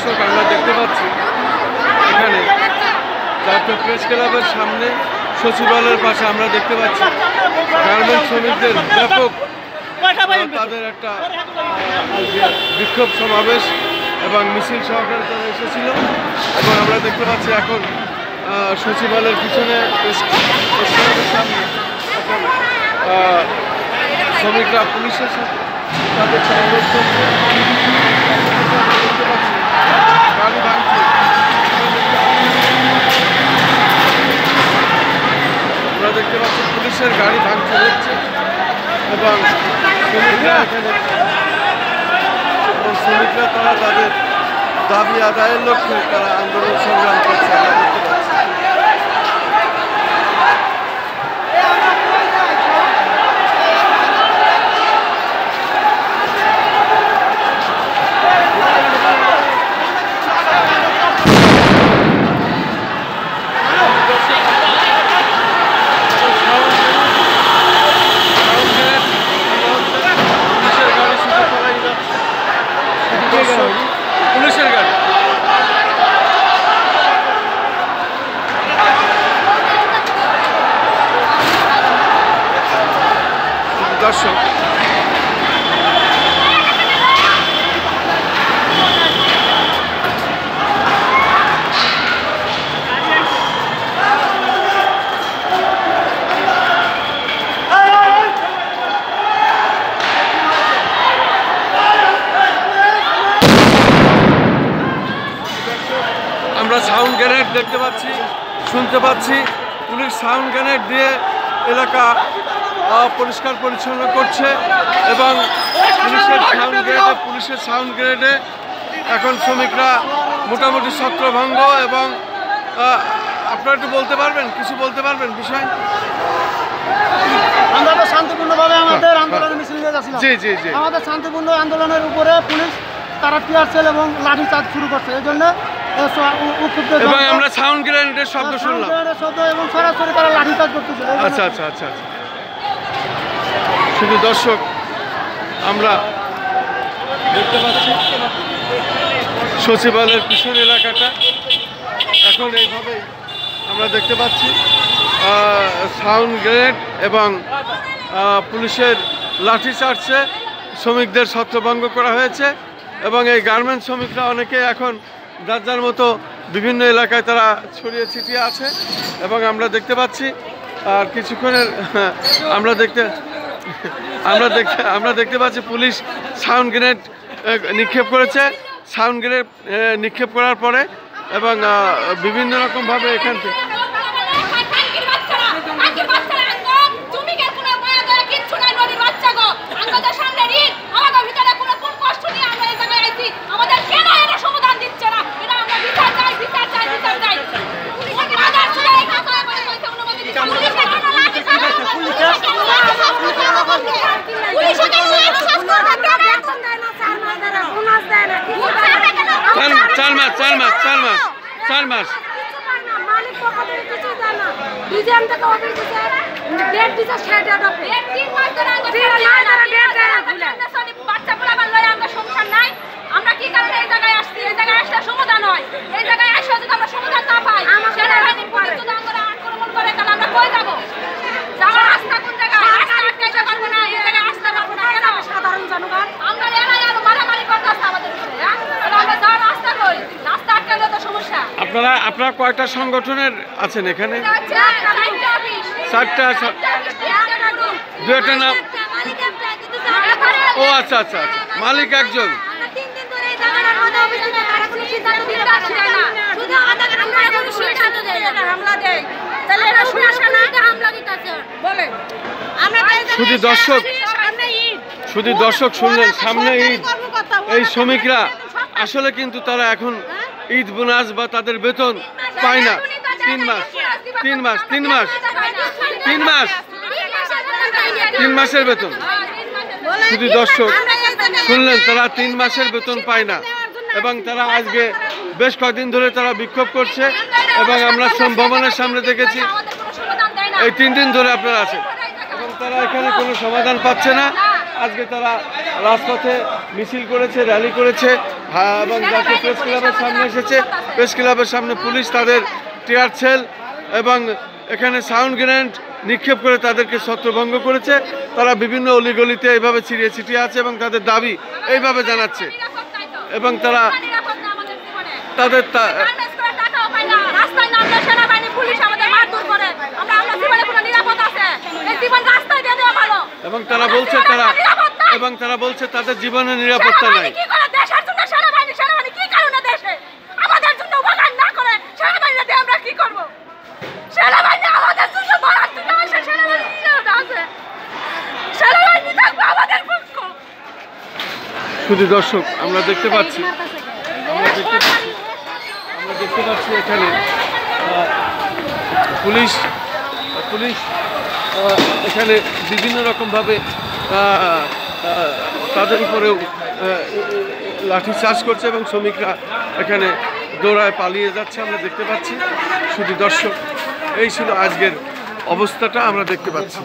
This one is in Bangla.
দর্শক, আমরা দেখতে পাচ্ছি এখানে জাতীয় প্রেস ক্লাবের সামনে সচিবালয়ের পাশে আমরা দেখতে পাচ্ছি গার্মেন্টস শ্রমিকদের ব্যাপক তাদের একটা বিক্ষোভ সমাবেশ এবং মিছিল সহকারে তারা এসেছিল এবং আমরা দেখতে পাচ্ছি এখন সচিবালয়ের পিছনে প্রেস ক্লাবের সামনে এখন শ্রমিকরা পুলিশের সাথে তাদের সংঘর্ষ করছে। গাড়ি ভাঙছে, আমরা দেখতে পাচ্ছি পুলিশের গাড়ি ভাঙচুর হচ্ছে এবং শ্রমিকরা তারা তাদের দাবি আদায়ের লক্ষ্যে তারা আন্দোলন সংগ্রাম করছে। আমরা দেখতে পাচ্ছি পুলিশের গাড়ি। দর্শক, আমরা সাউন্ড গ্রেনেড দেখতে পাচ্ছি, শুনতে পাচ্ছি। পুলিশ সাউন্ড গ্রেনেড দিয়ে এলাকা পরিষ্কার পরিচ্ছন্ন করছে এবং পুলিশের সাউন্ড গ্রেনেডে এখন শ্রমিকরা মোটামুটি ছত্রভঙ্গ। এবং আপনারা একটু বলতে পারবেন, কিছু বলতে পারবেন বিষয়? আমরা তো শান্তিপূর্ণভাবে আমাদের আন্দোলনের মিছিল নিয়ে যাচ্ছিলাম। জি জি জি। আমাদের শান্তিপূর্ণ আন্দোলনের উপরে পুলিশ তারা টিয়ার সেল এবং লাঠি চার্জ শুরু করছে। এই জন্য এবং আমরা সাউন্ড গ্রেনেডের শব্দ শুনলাম এবং সরাসরি তারা লাঠি চার্জ করতেছিল। আচ্ছা আচ্ছা আচ্ছা আচ্ছা। শুধু দর্শক, আমরা দেখতে পাচ্ছি সচিবালয়ের পিছন এলাকাটা এখন এইভাবেই আমরা দেখতে পাচ্ছি সাউন্ড গ্রেনেড এবং পুলিশের লাঠি চার্জে শ্রমিকদের ছত্রভঙ্গ করা হয়েছে এবং এই গার্মেন্টস শ্রমিকরা অনেকে এখন যার যার মতো বিভিন্ন এলাকায় তারা ছড়িয়ে ছিটিয়ে আছে এবং আমরা দেখতে পাচ্ছি আর কিছুক্ষণের আমরা দেখতে পাচ্ছি পুলিশ সাউন্ড গ্রেনেড নিক্ষেপ করেছে। সাউন্ড গ্রেনেড নিক্ষেপ করার পরে এবং বিভিন্ন রকমভাবে এখান থেকে চার মাস আমরা কি কারণে এই জায়গায় আসছি? এই জায়গায় আসলে সমাধান হয়। এই জায়গায় আসলে যদি আমরা সমাধান না পাই, সেনাবাহিনী পুলিশ যদি আমরা আক্রমণ করে, তাহলে আমরা কই যাবো? যাওয়ার রাস্তা কোন জায়গায়? রাস্তা আটকাইতে পারবো না, এই জায়গায় আসতে পারবো না। কেন? সাধারণ জনগণ আমরা এরাই আরো মারামারি করতেছে আমাদের উপরে। আমরা যাওয়ার রাস্তা কই? রাস্তা আটকাইলে তো সমস্যা। আপনারা কয়টা সংগঠনের আছেন এখানে? চারটা। দুইটা নাম? ও আচ্ছা আচ্ছা আচ্ছা। মালিক একজন। শুধু দর্শক শুনলেন, সামনে ঈদ। এই শ্রমিকরা আসলে কিন্তু তারা এখন ঈদ বোনাস বা তাদের বেতন পায় না। 3 মাসের বেতন। শুধু দর্শক শুনলেন, তারা 3 মাসের বেতন পায় না এবং তারা আজকে বেশ কয়েকদিন ধরে তারা বিক্ষোভ করছে এবং আমরা ভবনের সামনে দেখেছি এই 3 দিন ধরে আপনারা আছেন এবং তারা এখানে কোনো সমাধান পাচ্ছে না। আজকে তারা রাজপথে মিছিল করেছে, র্যালি করেছে, হ্যাঁ, এবং জাতীয় প্রেস ক্লাবের সামনে এসেছে। প্রেস ক্লাবের সামনে পুলিশ তাদের টিয়ার সেল এবং এখানে সাউন্ড গ্রেনেড নিক্ষেপ করে তাদেরকে ছত্রভঙ্গ করেছে। তারা বিভিন্ন অলিগলিতে এইভাবে ছিটিয়ে ছিটিয়ে আছে এবং তাদের দাবি এইভাবে জানাচ্ছে এবং তারা তাদের এবং তারা বলছে তাদের জীবনের নিরাপত্তা নাই। শুধু দর্শক আমরা দেখতে পাচ্ছি এখানে পুলিশ এখানে বিভিন্ন রকমভাবে তাদের উপরেও লাঠিচার্জ করছে এবং শ্রমিকরা এখানে দৌড়ায় পালিয়ে যাচ্ছে আমরা দেখতে পাচ্ছি। শুধু দর্শক এই ছিল আজকের অবস্থাটা আমরা দেখতে পাচ্ছি।